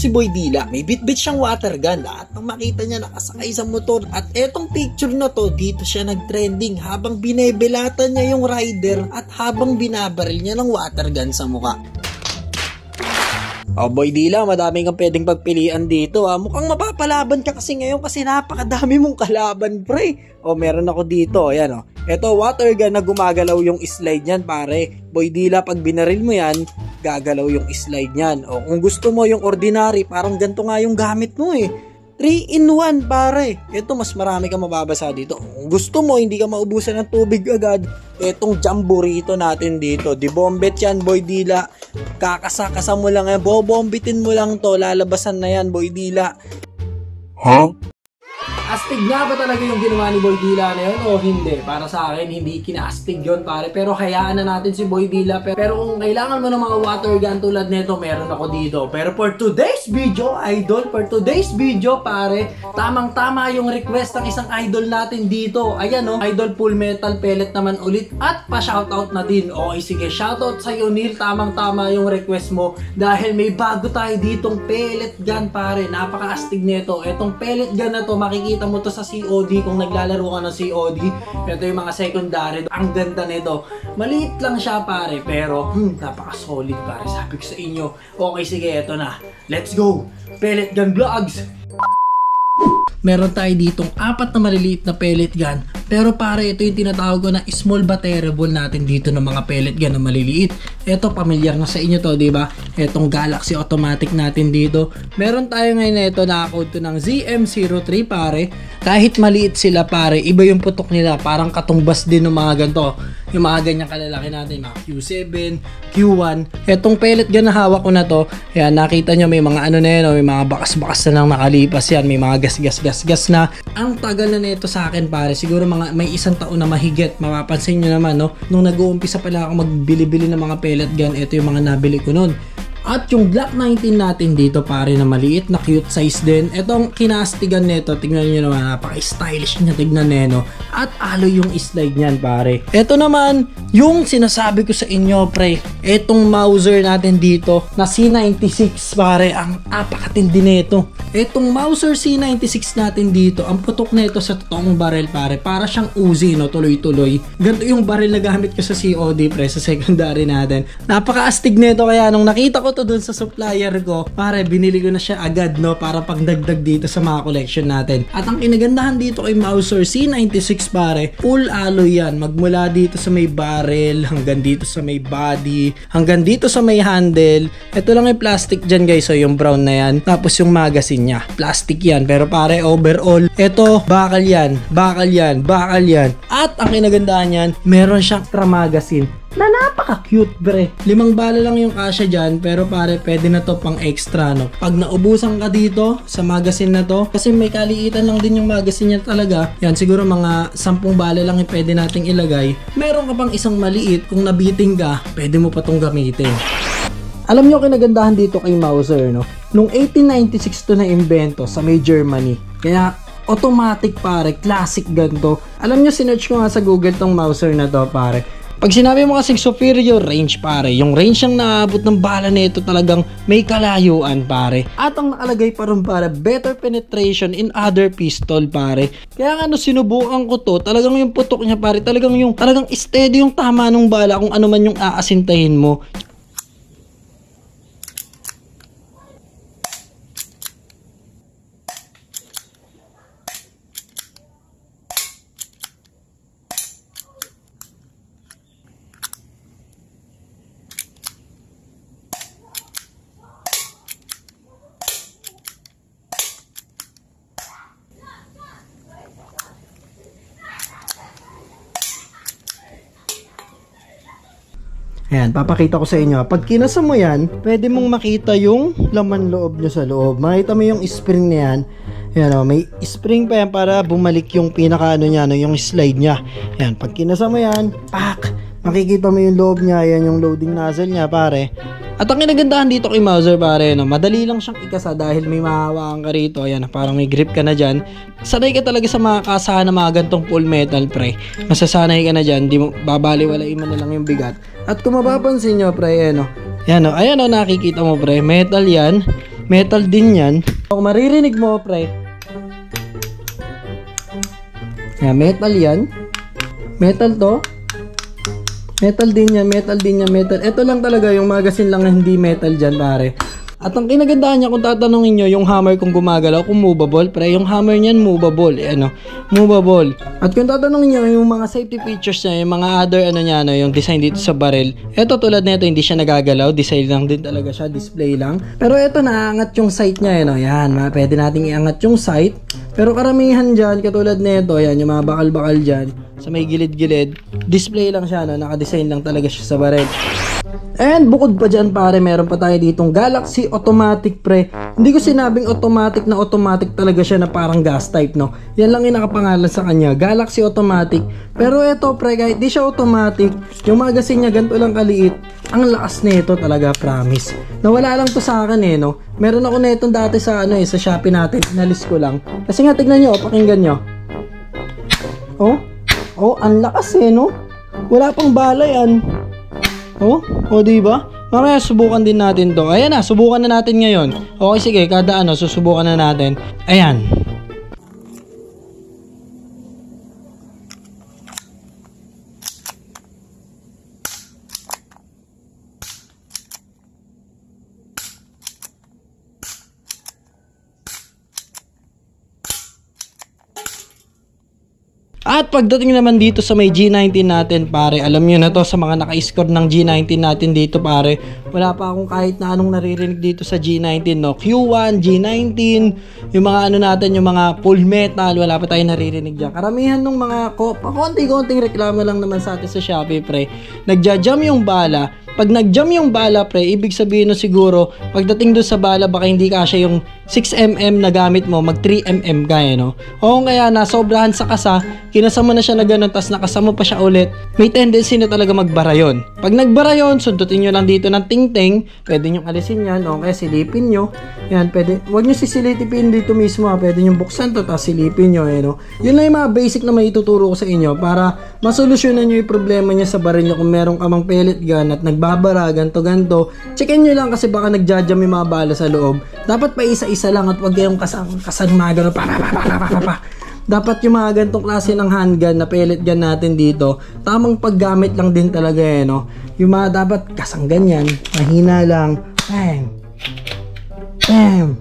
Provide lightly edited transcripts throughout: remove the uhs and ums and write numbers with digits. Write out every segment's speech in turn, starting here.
si Boy Dila. May bitbit siyang water gun at nang makita niya nakasakay sa motor at etong picture na to, dito siya nag-trending habang binebelatan niya yung rider at habang binabaril niya ng water gun sa mukha. Oh, Boy Dila, madami kang pwedeng pagpilian dito ha. Mukhang mapapalaban ka kasi ngayon kasi napakadami mong kalaban, pre. Oh, meron ako dito, ayan oh. Ito, water gun na gumagalaw yung slide niyan, pare. Boy Dila, pag binaril mo yan, gagalaw yung slide niyan. O, kung gusto mo yung ordinary, parang ganito nga yung gamit mo eh. 3-in-1, pare. Ito, mas marami ka mababasa dito. Kung gusto mo, hindi ka maubusan ng tubig agad. Itong jamborito natin dito. Dibombet yan, Boy Dila. Kakasakasa mo lang yan. Bobombitin mo lang to. Lalabasan na yan, Boy Dila. Huh? Astig nga ba talaga yung ginawa ni Boy Dila na yun o hindi? Para sa akin, hindi kinaastig yun, pare. Pero hayaan na natin si Boy Dila. Pero kung kailangan mo ng mga water gun tulad nito, meron ako dito. Pero for today's video, idol, pare, tamang-tama yung request ng isang idol natin dito. Ayan o, idol Full Metal Pellet naman ulit. At pa-shoutout na din. Okay, sige, shoutout sa'yo, Neil. Tamang-tama yung request mo. Dahil may bago tayo ditong pellet gun, pare. Napaka-astig nito. Etong pellet gun na to, makikita mo to sa COD kung naglalaro ka ng COD. Ito yung mga secondary. Ang ganda nito. Maliit lang siya, pare, pero napaka-solid, pare. Sabi ko sa inyo. Okay, sige, eto na. Let's go! Pellet gun vlogs! Meron tayo ditong 4 na maliliit na pellet gun. Pero pare, ito yung tinatawag ko na small but terrible natin dito ng mga pellet gun na maliliit. Ito, pamilyar na sa inyo to, diba? Itong Galaxy automatic natin dito. Meron tayo ngayon na ito, naka-code to ng ZM03, pare. Kahit maliit sila, pare, iba yung putok nila. Parang katumbas din ng mga ganito. Yung mga ganyang kalalaki natin, mga Q7, Q1. Itong pellet gun na hawak ko na to, yan, nakita nyo may mga ano na yun, may mga bakas-bakas na lang nakalipas yan. May mga gas na. Ang tagal na nito sa akin, pare. Siguro may 1 taon na mahigit. Mapapansin nyo naman, no? Nung nag-uumpisa pala ako magbili-bili ng mga pellet gun, ito yung mga nabili ko nun. At yung Glock 19 natin dito, pare, na maliit na cute size din. Itong kinastigan nito, tignan nyo naman, napaka-stylish niya, tignan nyo. At aloy yung slide niyan, pare. Ito naman, yung sinasabi ko sa inyo, pre. Itong Mauser natin dito, na C96, pare. Ang apakatindi nito. Itong Mauser C96 natin dito, ang putok nito sa totoong barrel, pare. Para siyang Uzi, no? Tuloy-tuloy. Ganito yung barrel na gamit ko sa COD, pre, sa secondary natin. Napaka-astig nito, kaya nung nakita ko to doon sa supplier ko, pare, binili ko na siya agad, no, para pagdagdag dito sa mga collection natin. At ang kinagandahan dito kay Mauser C96, pare, full alloy yan, magmula dito sa may barrel hanggang dito sa may body, hanggang dito sa may handle. Ito lang yung plastic dyan, guys, so yung brown na yan. Tapos yung magazine niya, plastic yan, pero pare, overall, ito, bakal yan. At ang kinagandahan yan, meron siyang extra magazine na napaka-cute, bre. 5 bala lang yung kasya dyan, pero pare, pwede na to pang extra, no? Pag naubusan ka dito sa magazine na to, kasi may kaliitan lang din yung magazine niya talaga, yan, siguro mga 10 bala lang yung pwede nating ilagay. Meron ka pang isang maliit, kung nabiting ka, pwede mo pa tong gamitin. Alam nyo kinagandahan dito kay Mauser, no? Nung 1896 to na invento sa may Germany. Kaya automatic, pare, classic ganito. Alam nyo, sinearch ko nga sa Google tong Mauser na to, pare. Pag sinabi mo kasing superior range, pare, yung range ang naabot ng bala nito talagang may kalayuan, pare. At ang nakalagay pa rin, pare, better penetration in other pistol, pare. Kaya ano, sinubukan ko to, talagang yung putok niya, pare, talagang steady yung tama ng bala kung ano man yung aasintahin mo. Ayan, papakita ko sa inyo. Pag kinasa mo yan, pwede mong makita yung laman loob nyo sa loob. Makita mo yung spring na yan. Ayan o, may spring pa yan para bumalik yung pinaka ano niya, no, yung slide niya. Ayan, pag kinasa mo yan, pak! Makikita mo yung loob niya. Ayan yung loading nozzle niya, pare. At ang kinagandahan dito kay Mauser, pare, no, madali lang siyang ikasa dahil may mahawakan ka rito. Ayan, parang may grip ka na dyan. Sanay ka talaga sa mga kasahan na mga gantong full metal, pre. Masasanay ka na dyan, di mo babaliwalain mo na lang yung bigat. At kung mapapansin nyo, pre, ayan o, nakikita mo, pre, metal yan. Metal din yan. Kung maririnig mo, pre. Yan, metal yan. Metal to. Metal din yan, metal din yan, metal. Ito lang talaga yung magazine lang na hindi metal dyan, pare. At ang kinagandaan niya, kung tatanungin nyo, yung hammer kung gumagalaw, kung movable, pre, yung hammer niyan movable, movable. At kung tatanungin nyo, yung mga safety features niya, yung mga other, yung design dito sa barrel, eto tulad nito, hindi siya nagagalaw, design lang din talaga siya, display lang. Pero eto, naangat yung sight niya, yan, pwede nating iangat yung sight. Pero karamihan dyan, katulad nito, yan, yung mga bakal-bakal dyan, sa may gilid-gilid, display lang siya, naka-design lang talaga siya sa barrel. And bukod pa dyan, pare, meron pa tayo ditong Galaxy Automatic, pre. Hindi ko sinabing automatic na automatic talaga siya na parang gas type, no? Yan lang yung nakapangalan sa kanya, Galaxy Automatic. Pero eto, pre, kahit di siya automatic, yung magazine niya ganito lang kaliit, ang lakas nito talaga, promise. Nawala lang to sa akin, no? Meron ako netong dati sa sa Shopee natin, inalis ko lang. Kasi nga, tignan nyo, pakinggan nyo. Oh, ang lakas, no? Wala pang bala yan. Diba? Mamaya subukan din natin to. Ayan na, subukan na natin ngayon. Okay, sige, kada susubukan na natin. Ayan. At pagdating naman dito sa may G19 natin, pare, alam nyo na to, sa mga naka-score ng G19 natin dito, pare, wala pa akong kahit na anong naririnig dito sa G19, no? Q1, G19, yung mga natin, yung mga full metal, wala pa tayong naririnig dyan. Karamihan ng mga konti-konting reklamo lang naman sa atin sa Shopee, pre. Nagja-jam yung bala. Pag nag-jam yung bala, pre, ibig sabihin no siguro, pagdating doon sa bala, baka hindi kasya yung 6mm na gamit mo, mag 3mm kaya, no? O kaya nasobrahan sa kasa, kinasama na siya na ganun, tas nakasama pa siya ulit, may tendency na talaga magbara yun. Pag nagbara yun, sundutin nyo lang dito ng ting-ting, pwede nyo alisin yan, o kaya silipin nyo. Yan, pwede, huwag nyo sisilipin dito mismo, pwede nyo buksan to, tas silipin nyo, no? Yun lang yung mga basic na may ituturo ko sa inyo, para masolusyonan nyo yung problema niya sa baril nyo kung meron ka mang pellet gun at nagbabara, ganto. Checkin nyo lang kasi baka nagjajam yung mga bala sa loob. Dapat pa isa-isa lang at wag kayong kasanmaga pa. Dapat yung mga gantong klase ng handgun na pellet gun natin dito, tamang paggamit lang din talaga, no? Yung mga dapat kasang ganyan, mahina lang. Bam! Bam!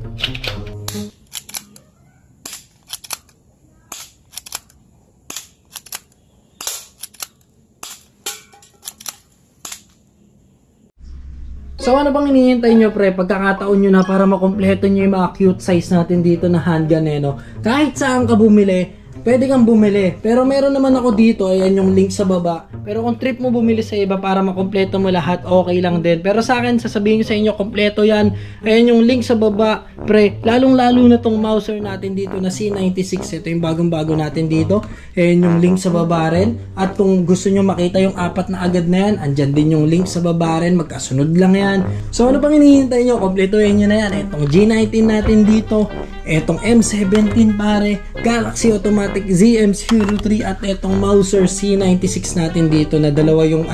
So ano bang hinihintay nyo, pre? Pagkakataon nyo na para makompleto nyo yung mga cute size natin dito na handgun, no? Kahit saan ka bumili, pwede kang bumili. Pero meron naman ako dito, ayan yung link sa baba. Pero kung trip mo bumili sa iba para makompleto mo lahat, okay lang din. Pero sa akin, sasabihin ko sa inyo, kompleto yan. Ayan yung link sa baba, pre. Lalong-lalo na tong Mauser natin dito na C96. Ito yung bagong-bago natin dito. Ayan yung link sa baba rin. At kung gusto nyo makita yung apat na agad na yan, andyan din yung link sa baba rin. Magkasunod lang yan. So ano pang hinihintay nyo? Kompletuhin nyo na yan. Itong G19 natin dito. Itong M17, pare. Galaxy Automatic ZM03 at itong Mauser C96 natin dito na dalawa yung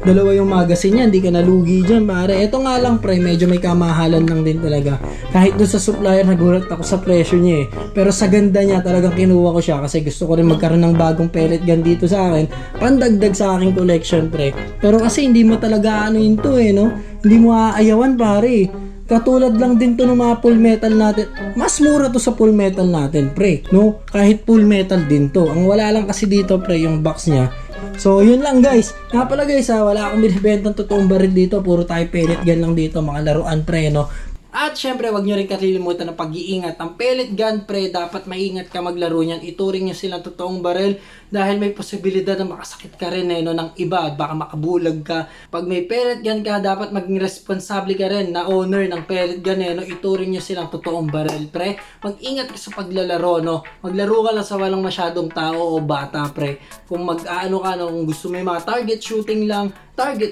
dalawa yung magazine niya, hindi ka nalugi dyan, pare. Ito nga lang, pre, medyo may kamahalan lang din talaga. Kahit doon sa supplier, nagulat ako sa presyo niya, pero sa ganda niya, talagang kinuha ko siya kasi gusto ko rin magkaroon ng bagong pellet gun dito sa akin, pandagdag sa aking collection, pre. Pero kasi hindi mo talaga no? Hindi mo aayawan, pare. Katulad lang din to ng mga full metal natin. Mas mura to sa full metal natin, pre, no? Kahit full metal din to. Ang wala lang kasi dito, pre, yung box niya. So, yun lang, guys. Nga pala, guys, wala akong binibentang totoong baril dito. Puro tayo pellet gun lang dito, mga laruan, pre, no? At syempre, wag nyo rin kalilimutan ng pag-iingat. Ang pellet gun, pre, dapat maingat ka maglaro niyan. Ituring nyo silang totoong baril dahil may posibilidad na makasakit ka rin ng iba. Baka makabulag ka. Pag may pellet gun ka, dapat maging responsable ka rin na owner ng pellet gun. Ituring nyo silang totoong baril, pre. Mag-ingat ka sa paglalaro, no? Maglaro ka lang sa walang masyadong tao o bata, pre. Kung kung gusto mo yung mga target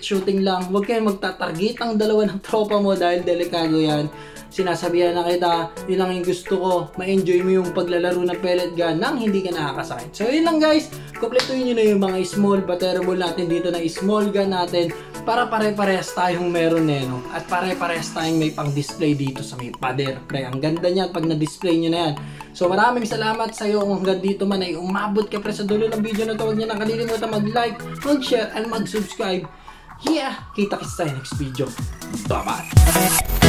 shooting lang, huwag kayong magtatarget ang dalawa ng tropa mo dahil delikado yan. Sinasabihan na kita, yun lang yung gusto ko, ma-enjoy mo yung paglalaro ng pellet gun nang hindi ka nakakasakit. So yun lang, guys, kompletuhin nyo na yung mga small batterable natin dito na small gun natin. para pare-parehas tayong meron no? At pare-parehas tayong may pang-display dito sa may pader. Pre, ang ganda niyan pag na-display nyo na yan. So maraming salamat sa iyo kung hanggang dito man ay umabot ka pre sa dulo ng video na to. Huwag niyo nang kalilimutan mag-like, mag-share, and mag-subscribe. Yeah! Kita-kits tayo next video. Bye-bye!